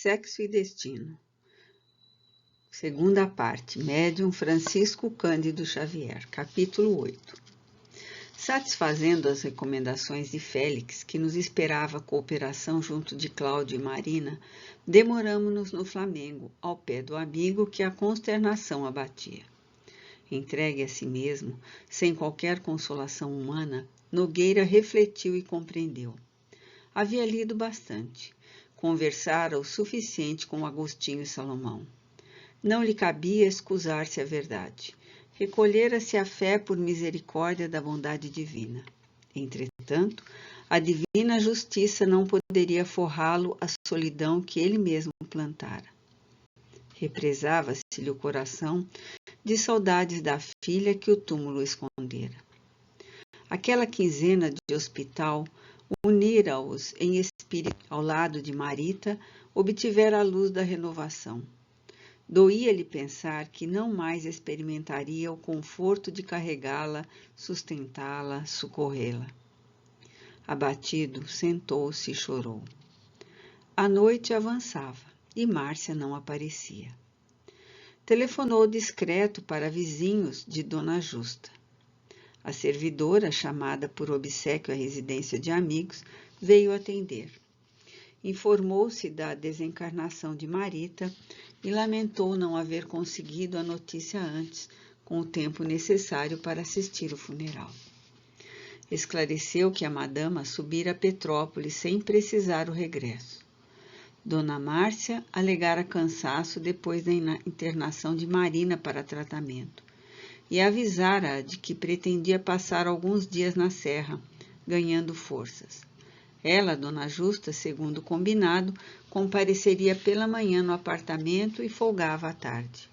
Sexo e Destino. Segunda parte, Médium Francisco Cândido Xavier, capítulo 8. Satisfazendo as recomendações de Félix, que nos esperava cooperação junto de Cláudio e Marina, demoramo-nos no Flamengo, ao pé do amigo que a consternação abatia. Entregue a si mesmo, sem qualquer consolação humana, Nogueira refletiu e compreendeu. Havia lido bastante, conversara o suficiente com Agostinho e Salomão. Não lhe cabia excusar-se à verdade. Recolhera-se à fé por misericórdia da bondade divina. Entretanto, a divina justiça não poderia forrá-lo à solidão que ele mesmo plantara. Represava-se-lhe o coração de saudades da filha que o túmulo escondera. Aquela quinzena de hospital unira-os em espírito ao lado de Marita, obtivera a luz da renovação. Doía-lhe pensar que não mais experimentaria o conforto de carregá-la, sustentá-la, socorrê-la. Abatido, sentou-se e chorou. A noite avançava e Márcia não aparecia. Telefonou discreto para vizinhos de Dona Justa. A servidora, chamada por obséquio à residência de amigos, veio atender. Informou-se da desencarnação de Marita e lamentou não haver conseguido a notícia antes, com o tempo necessário para assistir o funeral. Esclareceu que a madama subira a Petrópolis sem precisar o regresso. Dona Márcia alegara cansaço depois da internação de Marina para tratamento e avisara-a de que pretendia passar alguns dias na serra, ganhando forças. Ela, Dona Justa, segundo combinado, compareceria pela manhã no apartamento e folgava à tarde.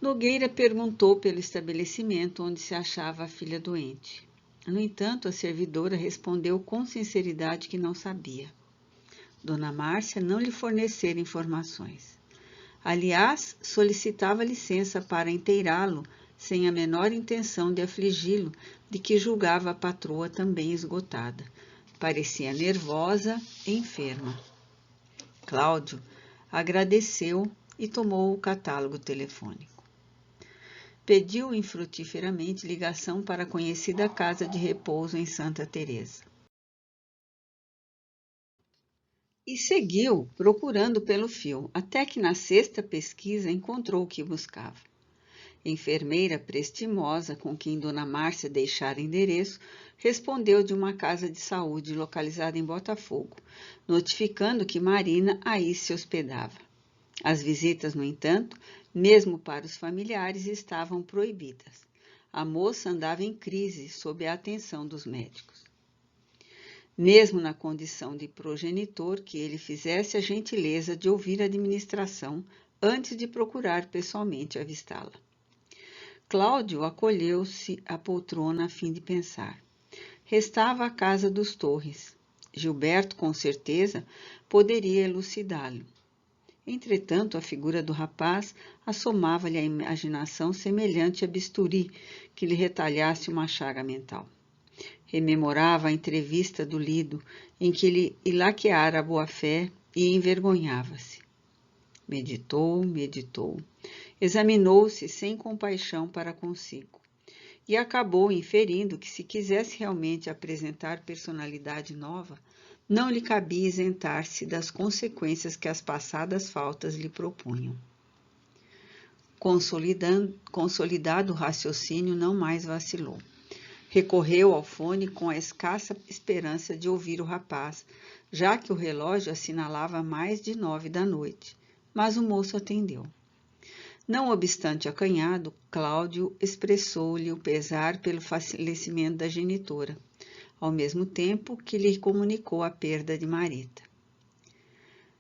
Nogueira perguntou pelo estabelecimento onde se achava a filha doente. No entanto, a servidora respondeu com sinceridade que não sabia. Dona Márcia não lhe fornecera informações. Aliás, solicitava licença para inteirá-lo, sem a menor intenção de afligi-lo, de que julgava a patroa também esgotada. Parecia nervosa e enferma. Cláudio agradeceu e tomou o catálogo telefônico. Pediu infrutíferamente ligação para a conhecida casa de repouso em Santa Teresa. E seguiu, procurando pelo fio, até que na sexta pesquisa encontrou o que buscava. Enfermeira prestimosa, com quem Dona Márcia deixara endereço, respondeu de uma casa de saúde localizada em Botafogo, notificando que Marina aí se hospedava. As visitas, no entanto, mesmo para os familiares, estavam proibidas. A moça andava em crise sob a atenção dos médicos. Mesmo na condição de progenitor, que ele fizesse a gentileza de ouvir a administração antes de procurar pessoalmente avistá-la. Cláudio acolheu-se à poltrona a fim de pensar. Restava a casa dos Torres. Gilberto, com certeza, poderia elucidá-lo. Entretanto, a figura do rapaz assomava-lhe a imaginação semelhante a bisturi que lhe retalhasse uma chaga mental. Rememorava a entrevista do Lido, em que lhe ilaqueara a boa-fé e envergonhava-se. Meditou, examinou-se sem compaixão para consigo, e acabou inferindo que, se quisesse realmente apresentar personalidade nova, não lhe cabia isentar-se das consequências que as passadas faltas lhe propunham. Consolidado o raciocínio, não mais vacilou. Recorreu ao fone com a escassa esperança de ouvir o rapaz, já que o relógio assinalava mais de 9 da noite, mas o moço atendeu. Não obstante acanhado, Cláudio expressou-lhe o pesar pelo falecimento da genitora, ao mesmo tempo que lhe comunicou a perda de Marita.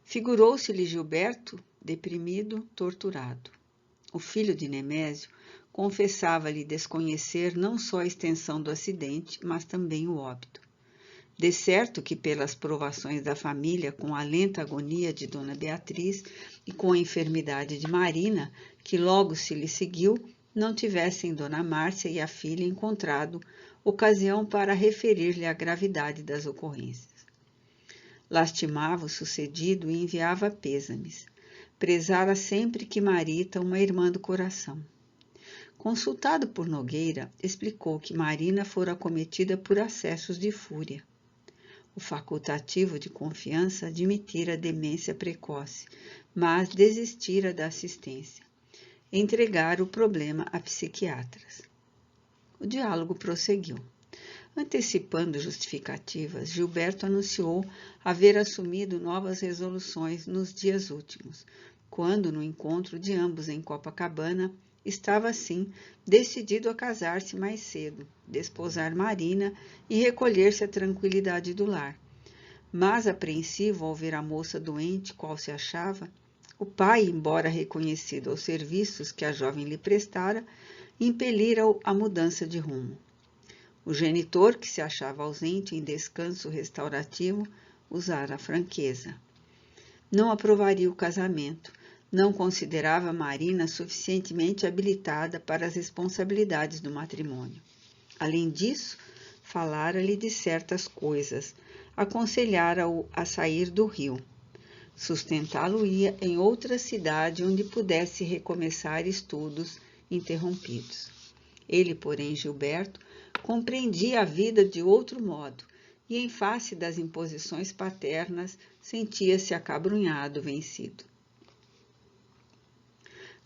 Figurou-se-lhe Gilberto, deprimido, torturado. O filho de Nemésio confessava-lhe desconhecer não só a extensão do acidente, mas também o óbito. De certo que, pelas provações da família, com a lenta agonia de Dona Beatriz e com a enfermidade de Marina, que logo se lhe seguiu, não tivessem Dona Márcia e a filha encontrado ocasião para referir-lhe a gravidade das ocorrências. Lastimava o sucedido e enviava pêsames. Prezara sempre que Marita uma irmã do coração. Consultado por Nogueira, explicou que Marina fora acometida por acessos de fúria. O facultativo de confiança admitira a demência precoce, mas desistira da assistência. Entregara o problema a psiquiatras. O diálogo prosseguiu. Antecipando justificativas, Gilberto anunciou haver assumido novas resoluções nos dias últimos, quando, no encontro de ambos em Copacabana, estava, assim, decidido a casar-se mais cedo, desposar Marina e recolher-se à tranquilidade do lar. Mas, apreensivo ao ver a moça doente, qual se achava, o pai, embora reconhecido aos serviços que a jovem lhe prestara, impelira-o à mudança de rumo. O genitor, que se achava ausente em descanso restaurativo, usara a franqueza. Não aprovaria o casamento, não considerava Marina suficientemente habilitada para as responsabilidades do matrimônio. Além disso, falara-lhe de certas coisas, aconselhara-o a sair do Rio. Sustentá-lo-ia em outra cidade onde pudesse recomeçar estudos interrompidos. Ele, porém, Gilberto, compreendia a vida de outro modo e, em face das imposições paternas, sentia-se acabrunhado, vencido.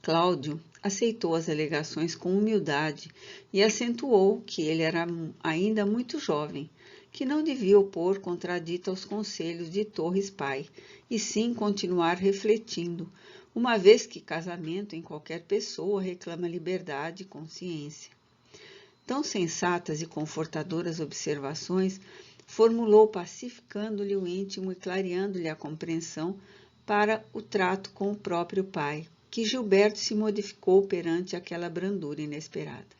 Cláudio aceitou as alegações com humildade e acentuou que ele era ainda muito jovem, que não devia opor contradito aos conselhos de Torres pai, e sim continuar refletindo, uma vez que casamento em qualquer pessoa reclama liberdade e consciência. Tão sensatas e confortadoras observações formulou pacificando-lhe o íntimo e clareando-lhe a compreensão para o trato com o próprio pai, que Gilberto se modificou perante aquela brandura inesperada.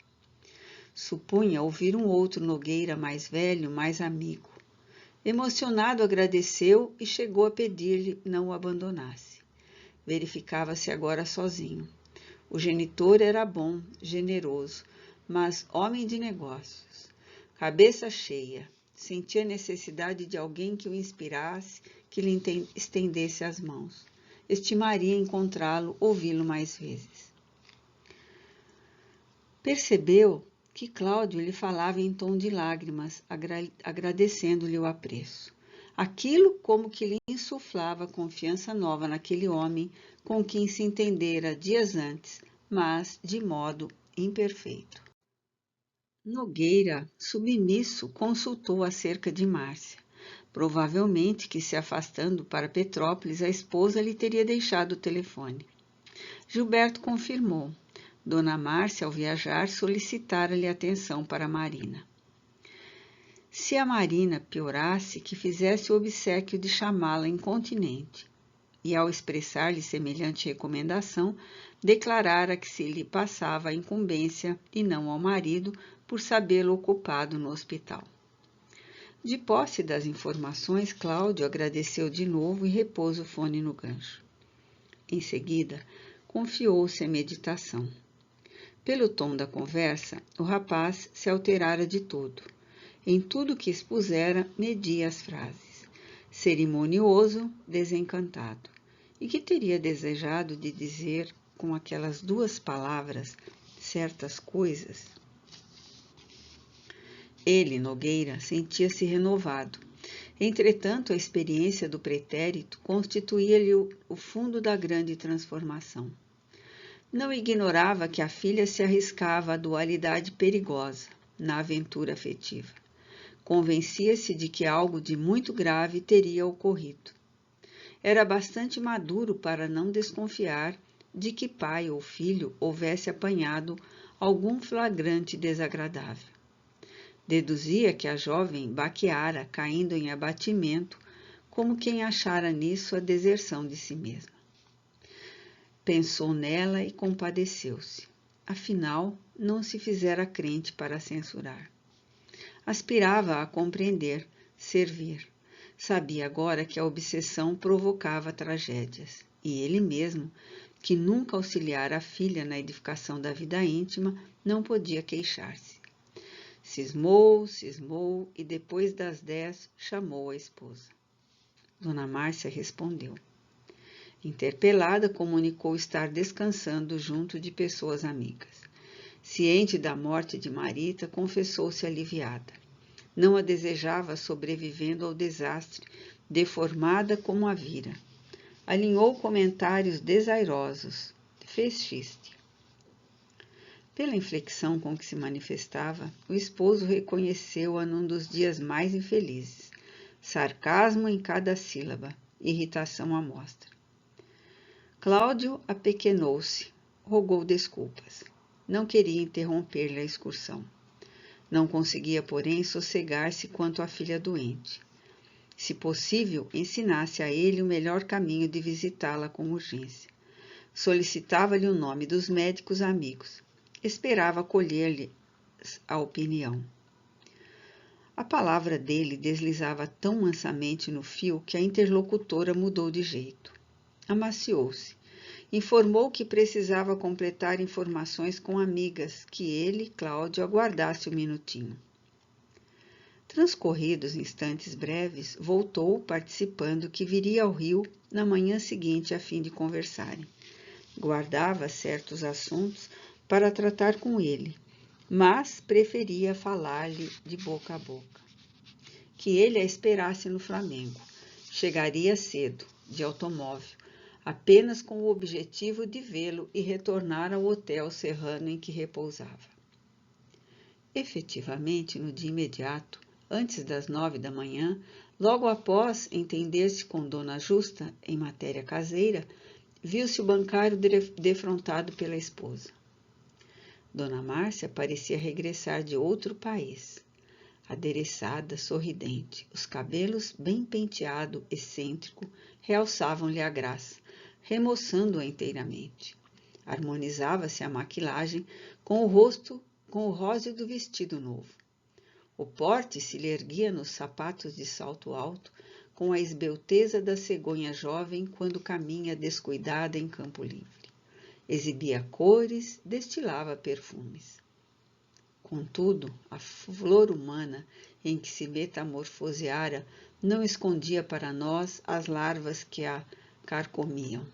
Supunha ouvir um outro Nogueira mais velho, mais amigo. Emocionado, agradeceu e chegou a pedir-lhe não o abandonasse. Verificava-se agora sozinho. O genitor era bom, generoso, mas homem de negócios. Cabeça cheia, sentia necessidade de alguém que o inspirasse, que lhe estendesse as mãos. Estimaria encontrá-lo, ouvi-lo mais vezes. Percebeu que Cláudio lhe falava em tom de lágrimas, agradecendo-lhe o apreço. Aquilo como que lhe insuflava confiança nova naquele homem com quem se entendera dias antes, mas de modo imperfeito. Nogueira, submisso, consultou acerca de Márcia. Provavelmente que, se afastando para Petrópolis, a esposa lhe teria deixado o telefone. Gilberto confirmou. Dona Márcia, ao viajar, solicitara-lhe atenção para Marina. Se a Marina piorasse, que fizesse o obséquio de chamá-la incontinente. E, ao expressar-lhe semelhante recomendação, declarara que se lhe passava a incumbência, e não ao marido, por sabê-lo ocupado no hospital. De posse das informações, Cláudio agradeceu de novo e repôs o fone no gancho. Em seguida, confiou-se à meditação. Pelo tom da conversa, o rapaz se alterara de todo. Em tudo que expusera, media as frases. Cerimonioso, desencantado. E que teria desejado de dizer com aquelas duas palavras certas coisas? Ele, Nogueira, sentia-se renovado. Entretanto, a experiência do pretérito constituía-lhe o fundo da grande transformação. Não ignorava que a filha se arriscava à dualidade perigosa, na aventura afetiva. Convencia-se de que algo de muito grave teria ocorrido. Era bastante maduro para não desconfiar de que pai ou filho houvesse apanhado algum flagrante desagradável. Deduzia que a jovem baqueara, caindo em abatimento, como quem achara nisso a deserção de si mesma. Pensou nela e compadeceu-se. Afinal, não se fizera crente para censurar. Aspirava a compreender, servir. Sabia agora que a obsessão provocava tragédias. E ele mesmo, que nunca auxiliara a filha na edificação da vida íntima, não podia queixar-se. Cismou e depois das 10 chamou a esposa. Dona Márcia respondeu. Interpelada, comunicou estar descansando junto de pessoas amigas. Ciente da morte de Marita, confessou-se aliviada. Não a desejava sobrevivendo ao desastre, deformada como a vira. Alinhou comentários desairosos. Fez xiste. Pela inflexão com que se manifestava, o esposo reconheceu-a num dos dias mais infelizes. Sarcasmo em cada sílaba, irritação à mostra. Cláudio apequenou-se, rogou desculpas. Não queria interromper-lhe a excursão. Não conseguia, porém, sossegar-se quanto à filha doente. Se possível, ensinasse a ele o melhor caminho de visitá-la com urgência. Solicitava-lhe o nome dos médicos amigos. Esperava colher-lhe a opinião. A palavra dele deslizava tão mansamente no fio que a interlocutora mudou de jeito. Amaciou-se. Informou que precisava completar informações com amigas, que ele, Cláudio, aguardasse um minutinho. Transcorridos instantes breves, voltou, participando que viria ao Rio na manhã seguinte a fim de conversarem. Guardava certos assuntos para tratar com ele, mas preferia falar-lhe de boca a boca. Que ele a esperasse no Flamengo. Chegaria cedo, de automóvel, apenas com o objetivo de vê-lo e retornar ao hotel serrano em que repousava. Efetivamente, no dia imediato, antes das 9 da manhã, logo após entender-se com Dona Justa em matéria caseira, viu-se o bancário defrontado pela esposa. Dona Márcia parecia regressar de outro país. Adereçada, sorridente, os cabelos bem penteado, excêntrico, realçavam-lhe a graça, remoçando-a inteiramente. Harmonizava-se a maquilagem com o rosto, com o róseo do vestido novo. O porte se lhe erguia nos sapatos de salto alto, com a esbelteza da cegonha jovem quando caminha descuidada em campo livre. Exibia cores, destilava perfumes. Contudo, a flor humana em que se metamorfoseara não escondia para nós as larvas que a carcomiam.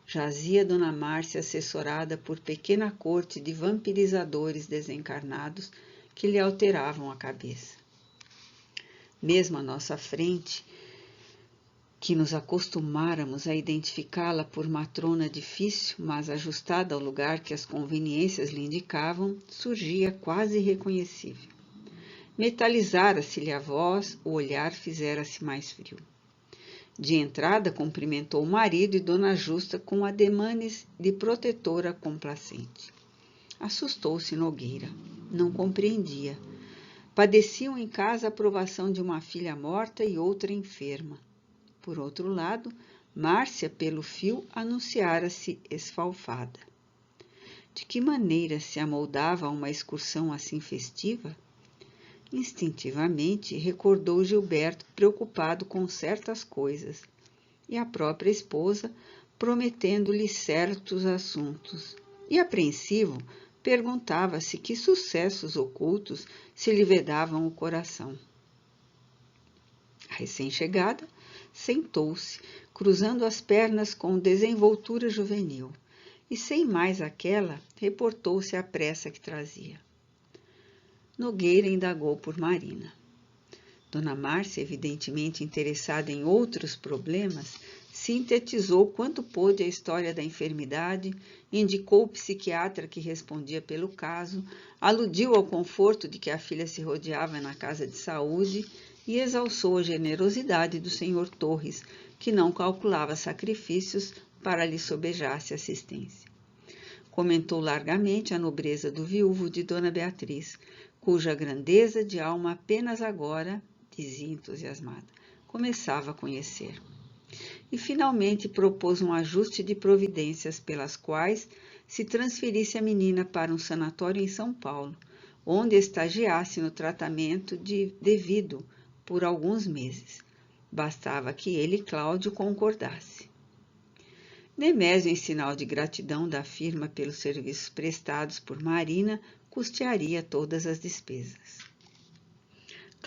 Jazia Dona Márcia assessorada por pequena corte de vampirizadores desencarnados que lhe alteravam a cabeça. Mesmo à nossa frente, que nos acostumáramos a identificá-la por matrona difícil, mas ajustada ao lugar que as conveniências lhe indicavam, surgia quase irreconhecível. Metalizara-se-lhe a voz, o olhar fizera-se mais frio. De entrada, cumprimentou o marido e Dona Justa com ademanes de protetora complacente. Assustou-se Nogueira. Não compreendia. Padeciam em casa a provação de uma filha morta e outra enferma. Por outro lado, Márcia, pelo fio, anunciara-se esfalfada. De que maneira se amoldava a uma excursão assim festiva? Instintivamente recordou Gilberto preocupado com certas coisas e a própria esposa prometendo-lhe certos assuntos. E apreensivo, perguntava-se que sucessos ocultos se lhe vedavam o coração. A recém-chegada sentou-se, cruzando as pernas com desenvoltura juvenil, e sem mais aquela, reportou-se à pressa que trazia. Nogueira indagou por Marina. Dona Márcia, evidentemente interessada em outros problemas, sintetizou quanto pôde a história da enfermidade, indicou o psiquiatra que respondia pelo caso, aludiu ao conforto de que a filha se rodeava na casa de saúde e exalçou a generosidade do senhor Torres, que não calculava sacrifícios para lhe sobejar-se assistência. Comentou largamente a nobreza do viúvo de Dona Beatriz, cuja grandeza de alma apenas agora, dizia entusiasmada, começava a conhecer. E finalmente propôs um ajuste de providências pelas quais se transferisse a menina para um sanatório em São Paulo, onde estagiasse no tratamento devido por alguns meses. Bastava que ele e Cláudio concordassem. Nemésio, em sinal de gratidão da firma pelos serviços prestados por Marina, custearia todas as despesas.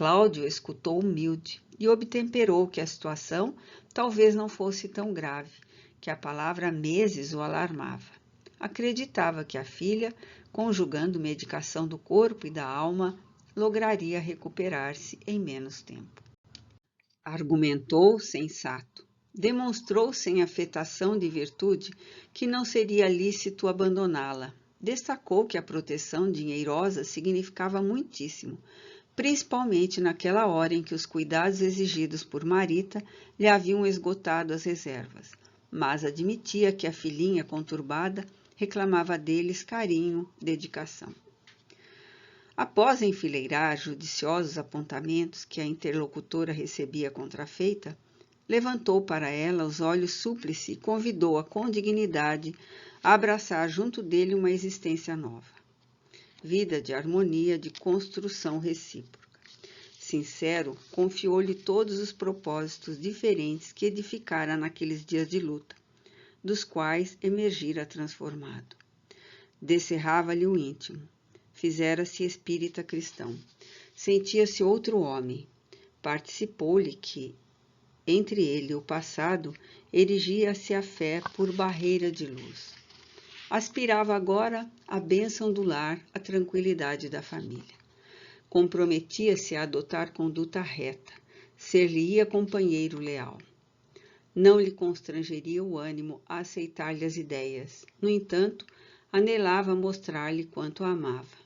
Cláudio escutou humilde e obtemperou que a situação talvez não fosse tão grave, que a palavra meses o alarmava. Acreditava que a filha, conjugando medicação do corpo e da alma, lograria recuperar-se em menos tempo. Argumentou sensato. Demonstrou sem afetação de virtude que não seria lícito abandoná-la. Destacou que a proteção dinheirosa significava muitíssimo, principalmente naquela hora em que os cuidados exigidos por Marita lhe haviam esgotado as reservas, mas admitia que a filhinha conturbada reclamava deles carinho, dedicação. Após enfileirar judiciosos apontamentos que a interlocutora recebia contrafeita, levantou para ela os olhos súplice e convidou-a com dignidade a abraçar junto dele uma existência nova. Vida de harmonia, de construção recíproca. Sincero, confiou-lhe todos os propósitos diferentes que edificara naqueles dias de luta, dos quais emergira transformado. Descerrava-lhe o íntimo. Fizera-se espírita cristão. Sentia-se outro homem. Participou-lhe que, entre ele e o passado, erigia-se a fé por barreira de luz. Aspirava agora à bênção do lar, à tranquilidade da família. Comprometia-se a adotar conduta reta, ser-lhe-ia companheiro leal. Não lhe constrangeria o ânimo a aceitar-lhe as ideias. No entanto, anelava mostrar-lhe quanto a amava.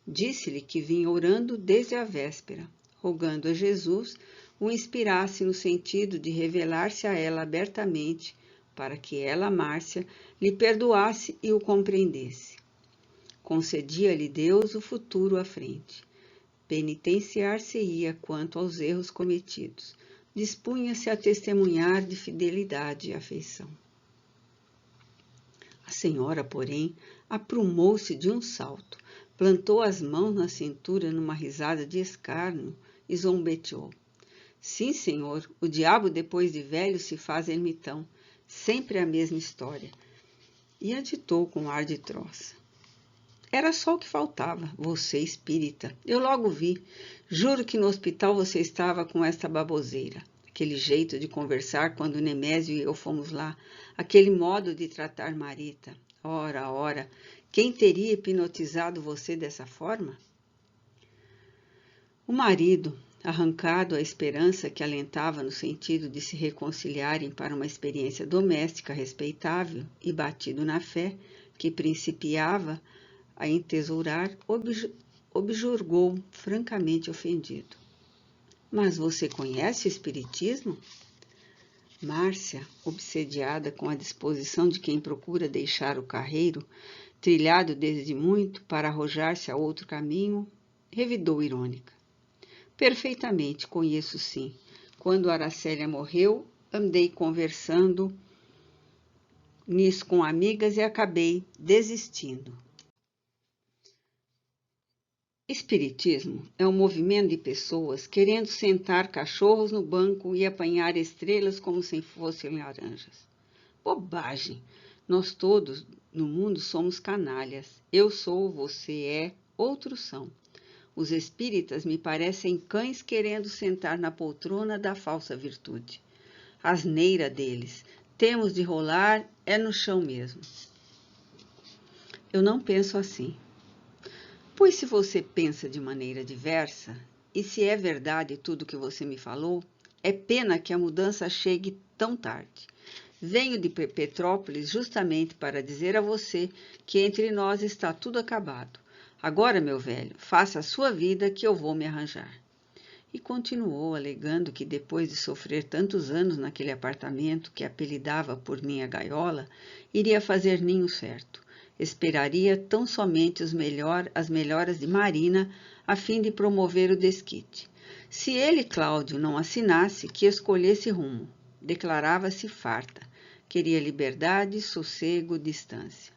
Disse-lhe que vinha orando desde a véspera, rogando a Jesus o inspirasse no sentido de revelar-se a ela abertamente, para que ela, Márcia, lhe perdoasse e o compreendesse. Concedia-lhe Deus o futuro à frente. Penitenciar-se-ia quanto aos erros cometidos. Dispunha-se a testemunhar de fidelidade e afeição. A senhora, porém, aprumou-se de um salto, plantou as mãos na cintura numa risada de escárnio e zombeteou. Sim, senhor, o diabo depois de velho se faz ermitão, sempre a mesma história. E aditou com ar de troça. Era só o que faltava, você espírita. Eu logo vi. Juro que no hospital você estava com esta baboseira. Aquele jeito de conversar quando Nemésio e eu fomos lá. Aquele modo de tratar Marita. Ora, ora, quem teria hipnotizado você dessa forma? O marido, arrancado à esperança que alentava no sentido de se reconciliarem para uma experiência doméstica respeitável e batido na fé, que principiava a entesourar, objurgou francamente ofendido. Mas você conhece o espiritismo? Márcia, obsediada com a disposição de quem procura deixar o carreiro, trilhado desde muito para arrojar-se a outro caminho, revidou irônica. Perfeitamente, conheço sim. Quando Aracélia morreu, andei conversando nisso com amigas e acabei desistindo. Espiritismo é um movimento de pessoas querendo sentar cachorros no banco e apanhar estrelas como se fossem laranjas. Bobagem! Nós todos no mundo somos canalhas. Eu sou, você é, outros são. Os espíritas me parecem cães querendo sentar na poltrona da falsa virtude. Asneira deles. Temos de rolar, é no chão mesmo. Eu não penso assim. Pois se você pensa de maneira diversa, e se é verdade tudo o que você me falou, é pena que a mudança chegue tão tarde. Venho de Petrópolis justamente para dizer a você que entre nós está tudo acabado. Agora, meu velho, faça a sua vida que eu vou me arranjar. E continuou alegando que depois de sofrer tantos anos naquele apartamento que apelidava por minha gaiola, iria fazer ninho certo. Esperaria tão somente as melhoras de Marina a fim de promover o desquite. Se ele, Cláudio, não assinasse, que escolhesse rumo. Declarava-se farta. Queria liberdade, sossego, distância.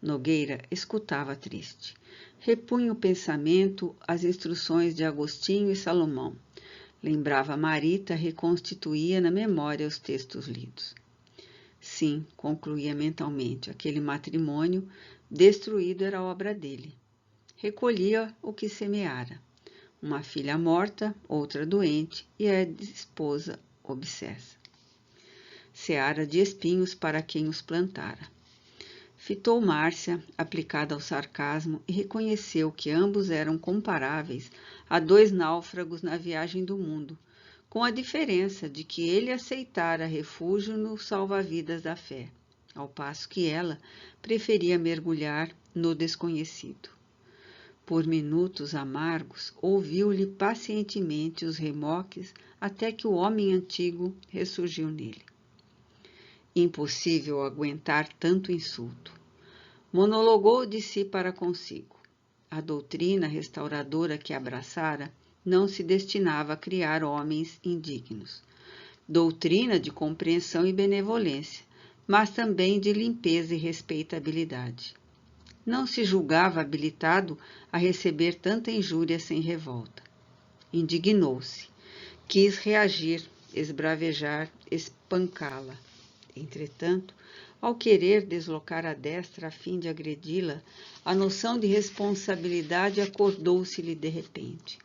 Nogueira escutava triste. Repunha o pensamento às instruções de Agostinho e Salomão. Lembrava Marita, reconstituía na memória os textos lidos. Sim, concluía mentalmente, aquele matrimônio destruído era obra dele. Recolhia o que semeara. uma filha morta, outra doente e a esposa obsessa. Seara de espinhos para quem os plantara. Fitou Márcia, aplicada ao sarcasmo, e reconheceu que ambos eram comparáveis a dois náufragos na viagem do mundo, com a diferença de que ele aceitara refúgio no salva-vidas da fé, ao passo que ela preferia mergulhar no desconhecido. Por minutos amargos, ouviu-lhe pacientemente os remoques até que o homem antigo ressurgiu nele. Impossível aguentar tanto insulto. Monologou de si para consigo. A doutrina restauradora que abraçara não se destinava a criar homens indignos. Doutrina de compreensão e benevolência, mas também de limpeza e respeitabilidade. Não se julgava habilitado a receber tanta injúria sem revolta. Indignou-se. Quis reagir, esbravejar, espancá-la. Entretanto, ao querer deslocar a destra a fim de agredi-la, a noção de responsabilidade acordou-se-lhe de repente.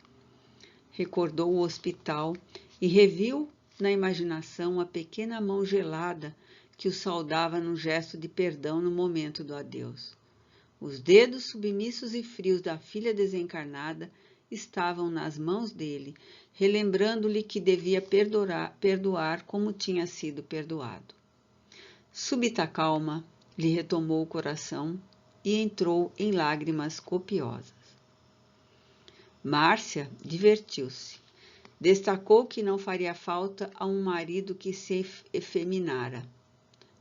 Recordou o hospital e reviu na imaginação a pequena mão gelada que o saudava num gesto de perdão no momento do adeus. Os dedos submissos e frios da filha desencarnada estavam nas mãos dele, relembrando-lhe que devia perdoar como tinha sido perdoado. Súbita calma lhe retomou o coração e entrou em lágrimas copiosas. Márcia divertiu-se. Destacou que não faria falta a um marido que se efeminara,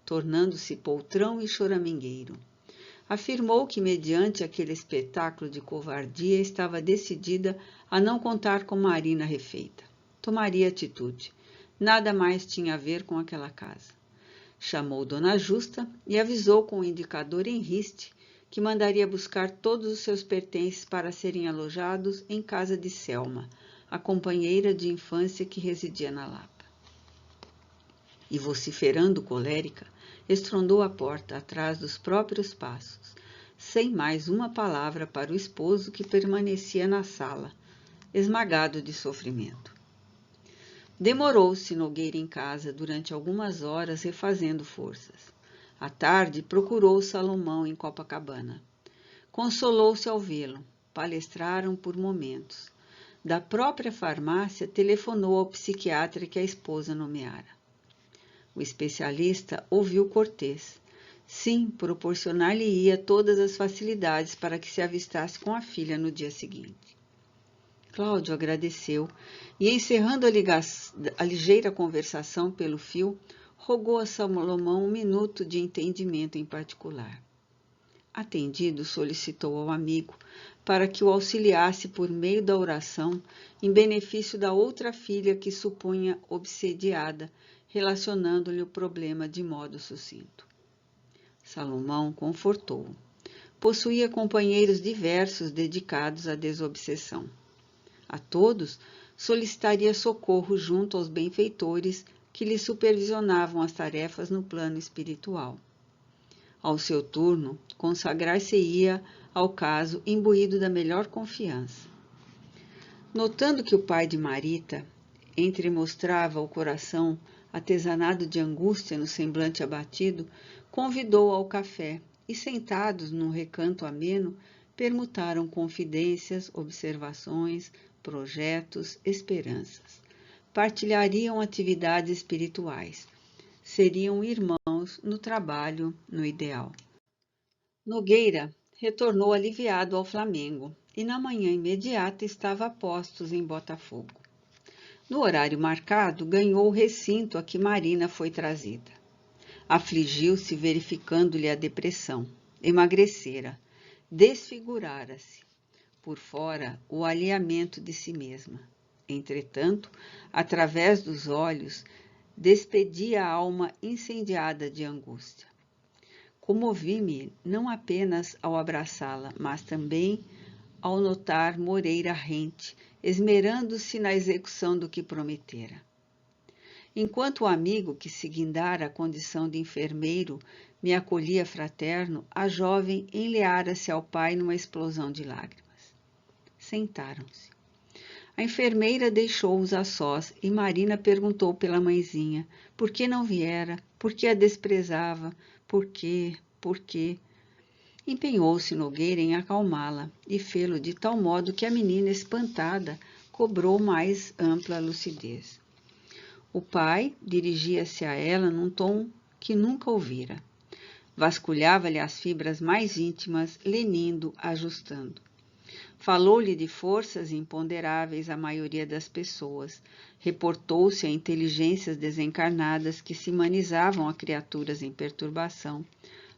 tornando-se poltrão e choramingueiro. Afirmou que, mediante aquele espetáculo de covardia, estava decidida a não contar com Marina refeita. Tomaria atitude. Nada mais tinha a ver com aquela casa. Chamou Dona Justa e avisou com o indicador em riste que mandaria buscar todos os seus pertences para serem alojados em casa de Selma, a companheira de infância que residia na Lapa. E, vociferando colérica, estrondou a porta atrás dos próprios passos, sem mais uma palavra para o esposo que permanecia na sala, esmagado de sofrimento. Demorou-se Nogueira em casa durante algumas horas refazendo forças. À tarde procurou Salomão em Copacabana. Consolou-se ao vê-lo. Palestraram por momentos. Da própria farmácia telefonou ao psiquiatra que a esposa nomeara. O especialista ouviu cortês. Sim, proporcionar-lhe-ia todas as facilidades para que se avistasse com a filha no dia seguinte. Cláudio agradeceu e, encerrando a ligeira conversação pelo fio, rogou a Salomão um minuto de entendimento em particular. Atendido, solicitou ao amigo para que o auxiliasse por meio da oração em benefício da outra filha que supunha obsediada, relacionando-lhe o problema de modo sucinto. Salomão confortou-o. Possuía companheiros diversos dedicados à desobsessão. A todos solicitaria socorro junto aos benfeitores que lhe supervisionavam as tarefas no plano espiritual. Ao seu turno, consagrar-se-ia ao caso imbuído da melhor confiança. Notando que o pai de Marita entremostrava o coração atesanado de angústia no semblante abatido, convidou-o ao café e, sentados num recanto ameno, permutaram confidências, observações, projetos, esperanças. Partilhariam atividades espirituais. Seriam irmãos no trabalho, no ideal. Nogueira retornou aliviado ao Flamengo e na manhã imediata estava a postos em Botafogo. No horário marcado, ganhou o recinto a que Marina foi trazida. Afligiu-se verificando-lhe a depressão. Emagrecera. Desfigurara-se. Por fora, o alheamento de si mesma. Entretanto, através dos olhos, despedia a alma incendiada de angústia. Comovi-me não apenas ao abraçá-la, mas também ao notar Moreira rente, esmerando-se na execução do que prometera. Enquanto o amigo que se guindara à condição de enfermeiro me acolhia fraterno, a jovem enleara-se ao pai numa explosão de lágrimas. Sentaram-se. A enfermeira deixou-os a sós e Marina perguntou pela mãezinha, por que não viera, por que a desprezava, por quê, por quê. Empenhou-se Nogueira em acalmá-la e fê-lo de tal modo que a menina, espantada, cobrou mais ampla lucidez. O pai dirigia-se a ela num tom que nunca ouvira. Vasculhava-lhe as fibras mais íntimas, lenindo, ajustando. Falou-lhe de forças imponderáveis à maioria das pessoas. Reportou-se a inteligências desencarnadas que se humanizavam a criaturas em perturbação,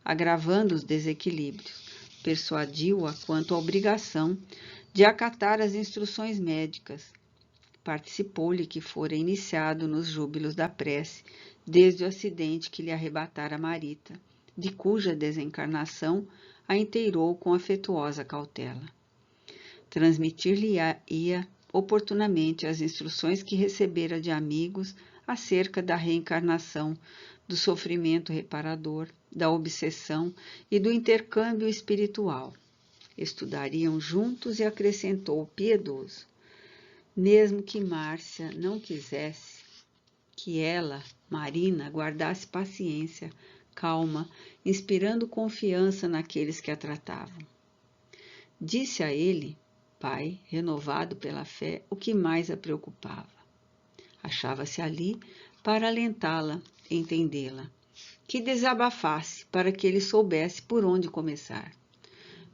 agravando os desequilíbrios. Persuadiu-a quanto à obrigação de acatar as instruções médicas. Participou-lhe que fora iniciado nos júbilos da prece, desde o acidente que lhe arrebatara Marita, de cuja desencarnação a inteirou com afetuosa cautela. Transmitir-lhe-ia oportunamente as instruções que recebera de amigos acerca da reencarnação, do sofrimento reparador, da obsessão e do intercâmbio espiritual. Estudariam juntos e acrescentou piedoso. Mesmo que Márcia não quisesse, que ela, Marina, guardasse paciência, calma, inspirando confiança naqueles que a tratavam. Disse a ele, pai, renovado pela fé, o que mais a preocupava. Achava-se ali para alentá-la, entendê-la, que desabafasse para que ele soubesse por onde começar.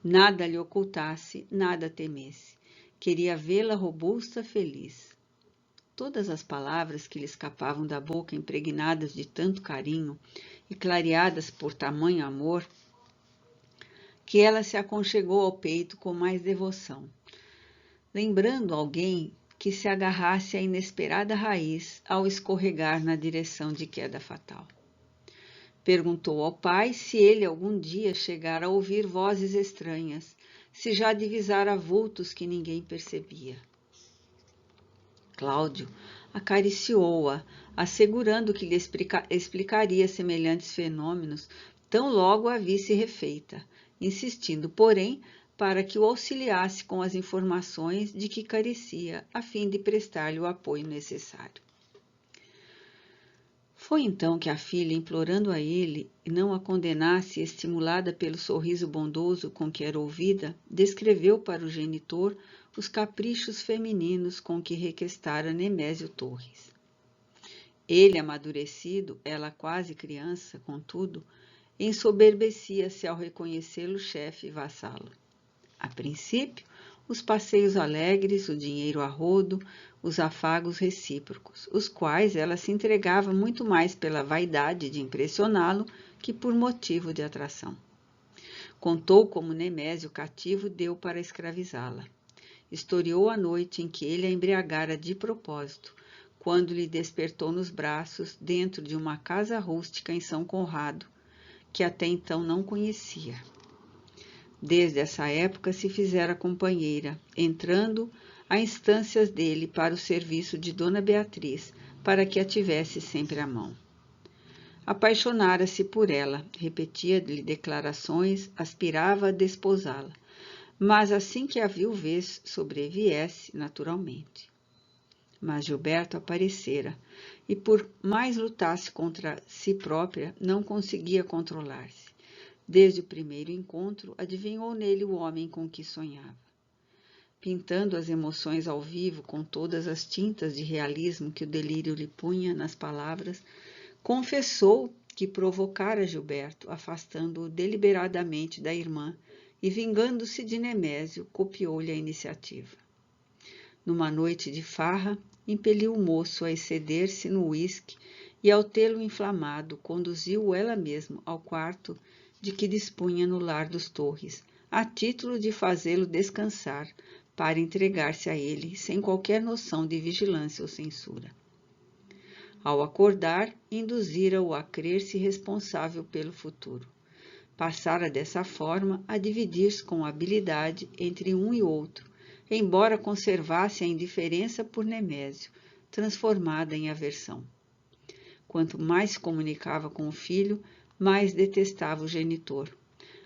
Nada lhe ocultasse, nada temesse. Queria vê-la robusta, feliz. Todas as palavras que lhe escapavam da boca, impregnadas de tanto carinho e clareadas por tamanho amor, que ela se aconchegou ao peito com mais devoção, lembrando alguém que se agarrasse à inesperada raiz ao escorregar na direção de queda fatal. Perguntou ao pai se ele algum dia chegara a ouvir vozes estranhas, se já divisara vultos que ninguém percebia. Cláudio acariciou-a, assegurando que lhe explicaria semelhantes fenômenos tão logo a visse refeita, insistindo, porém, para que o auxiliasse com as informações de que carecia, a fim de prestar-lhe o apoio necessário. Foi então que a filha, implorando a ele e não a condenasse, estimulada pelo sorriso bondoso com que era ouvida, descreveu para o genitor os caprichos femininos com que requestara Nemésio Torres. Ele, amadurecido, ela quase criança, contudo, ensoberbecia-se ao reconhecê-lo chefe e vassalo. A princípio, os passeios alegres, o dinheiro a rodo, os afagos recíprocos, os quais ela se entregava muito mais pela vaidade de impressioná-lo que por motivo de atração. Contou como Nemésio cativo deu para escravizá-la. Historiou a noite em que ele a embriagara de propósito, quando lhe despertou nos braços dentro de uma casa rústica em São Conrado, que até então não conhecia. Desde essa época se fizera companheira, entrando a instâncias dele para o serviço de Dona Beatriz, para que a tivesse sempre à mão. Apaixonara-se por ela, repetia-lhe declarações, aspirava a desposá-la, mas assim que a viuvez sobreviesse, naturalmente. Mas Gilberto aparecera, e por mais lutasse contra si própria, não conseguia controlar-se. Desde o primeiro encontro, adivinhou nele o homem com que sonhava. Pintando as emoções ao vivo com todas as tintas de realismo que o delírio lhe punha nas palavras, confessou que provocara Gilberto, afastando-o deliberadamente da irmã e, vingando-se de Nemésio, copiou-lhe a iniciativa. Numa noite de farra, impeliu o moço a exceder-se no uísque e, ao tê-lo inflamado, conduziu-o ela mesma ao quarto de que dispunha no lar dos Torres, a título de fazê-lo descansar, para entregar-se a ele, sem qualquer noção de vigilância ou censura. Ao acordar, induzira-o a crer-se responsável pelo futuro. Passara dessa forma a dividir-se com habilidade entre um e outro, embora conservasse a indiferença por Nemésio, transformada em aversão. Quanto mais se comunicava com o filho, mais detestava o genitor,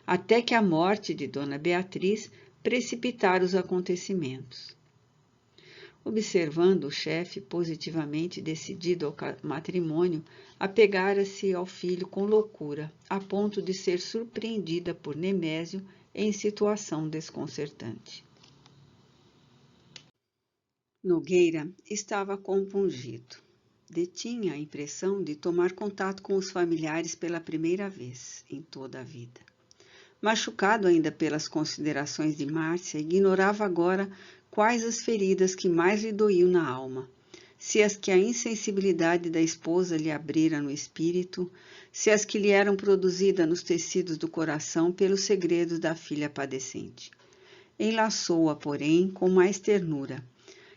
até que a morte de Dona Beatriz precipitara os acontecimentos. Observando o chefe positivamente decidido ao matrimônio, apegara-se ao filho com loucura, a ponto de ser surpreendida por Nemésio em situação desconcertante. Nogueira estava compungido. Detinha a impressão de tomar contato com os familiares pela primeira vez em toda a vida. Machucado ainda pelas considerações de Márcia, ignorava agora quais as feridas que mais lhe doíam na alma, se as que a insensibilidade da esposa lhe abrira no espírito, se as que lhe eram produzidas nos tecidos do coração pelos segredos da filha padecente. Enlaçou-a, porém, com mais ternura,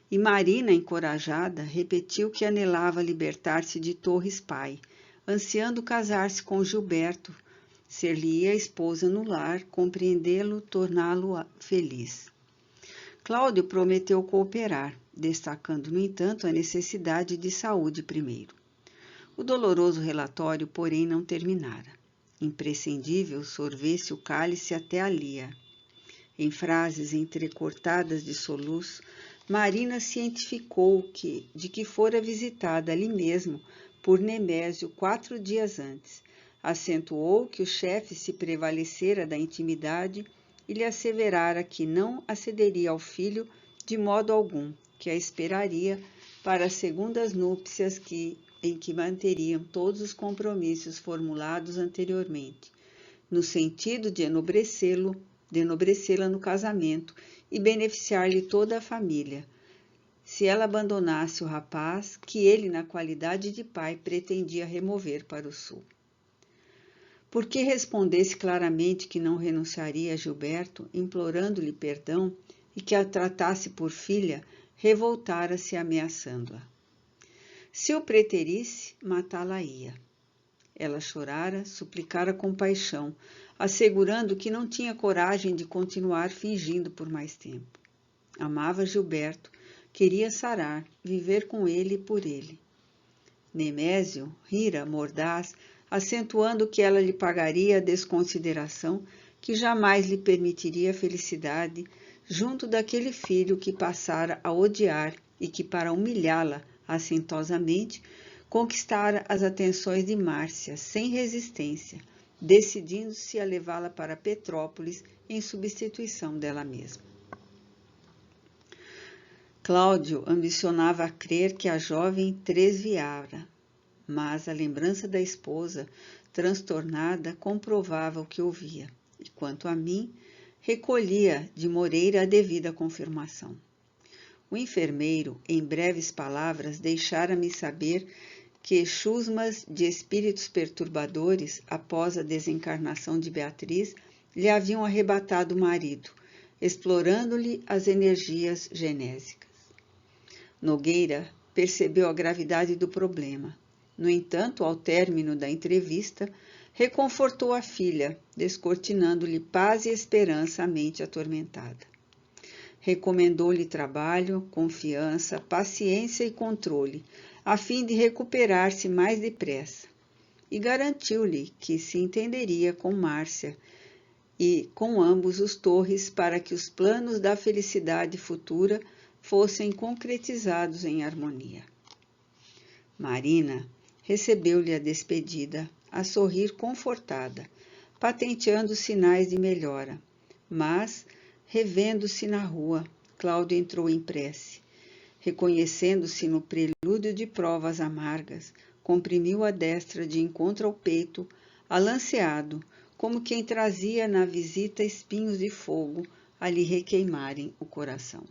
e Marina, encorajada, repetiu que anelava libertar-se de Torres pai, ansiando casar-se com Gilberto, ser-lhe-ia esposa no lar, compreendê-lo, torná-lo feliz. Cláudio prometeu cooperar, destacando, no entanto, a necessidade de saúde primeiro. O doloroso relatório, porém, não terminara. Imprescindível sorver-se o cálice até a lia. Em frases entrecortadas de soluço, Marina cientificou de que fora visitada ali mesmo por Nemésio 4 dias antes. Acentuou que o chefe se prevalecera da intimidade e lhe asseverara que não acederia ao filho de modo algum, que a esperaria para as segundas núpcias em que manteriam todos os compromissos formulados anteriormente, no sentido de enobrecê-la no casamento e beneficiar-lhe toda a família, se ela abandonasse o rapaz que ele, na qualidade de pai, pretendia remover para o sul. Porque respondesse claramente que não renunciaria a Gilberto, implorando-lhe perdão e que a tratasse por filha, revoltara-se ameaçando-a. Se o preterisse, matá-la-ia. Ela chorara, suplicara compaixão, assegurando que não tinha coragem de continuar fingindo por mais tempo. Amava Gilberto, queria sarar, viver com ele e por ele. Nemésio rira, mordaz, acentuando que ela lhe pagaria a desconsideração, que jamais lhe permitiria a felicidade junto daquele filho que passara a odiar e que, para humilhá-la assintosamente, conquistara as atenções de Márcia sem resistência, decidindo-se a levá-la para Petrópolis em substituição dela mesma. Cláudio ambicionava crer que a jovem tresviara, mas a lembrança da esposa, transtornada, comprovava o que ouvia, e quanto a mim, recolhia de Moreira a devida confirmação. O enfermeiro, em breves palavras, deixara-me saber que chusmas de espíritos perturbadores, após a desencarnação de Beatriz, lhe haviam arrebatado o marido, explorando-lhe as energias genésicas. Nogueira percebeu a gravidade do problema. No entanto, ao término da entrevista, reconfortou a filha, descortinando-lhe paz e esperança à mente atormentada. Recomendou-lhe trabalho, confiança, paciência e controle, a fim de recuperar-se mais depressa, e garantiu-lhe que se entenderia com Márcia e com ambos os Torres para que os planos da felicidade futura fossem concretizados em harmonia. Marina recebeu-lhe a despedida, a sorrir confortada, patenteando sinais de melhora, mas, revendo-se na rua, Cláudio entrou em prece. Reconhecendo-se no prelúdio de provas amargas, comprimiu a destra de encontro ao peito, alanceado, como quem trazia na visita espinhos de fogo a lhe requeimarem o coração.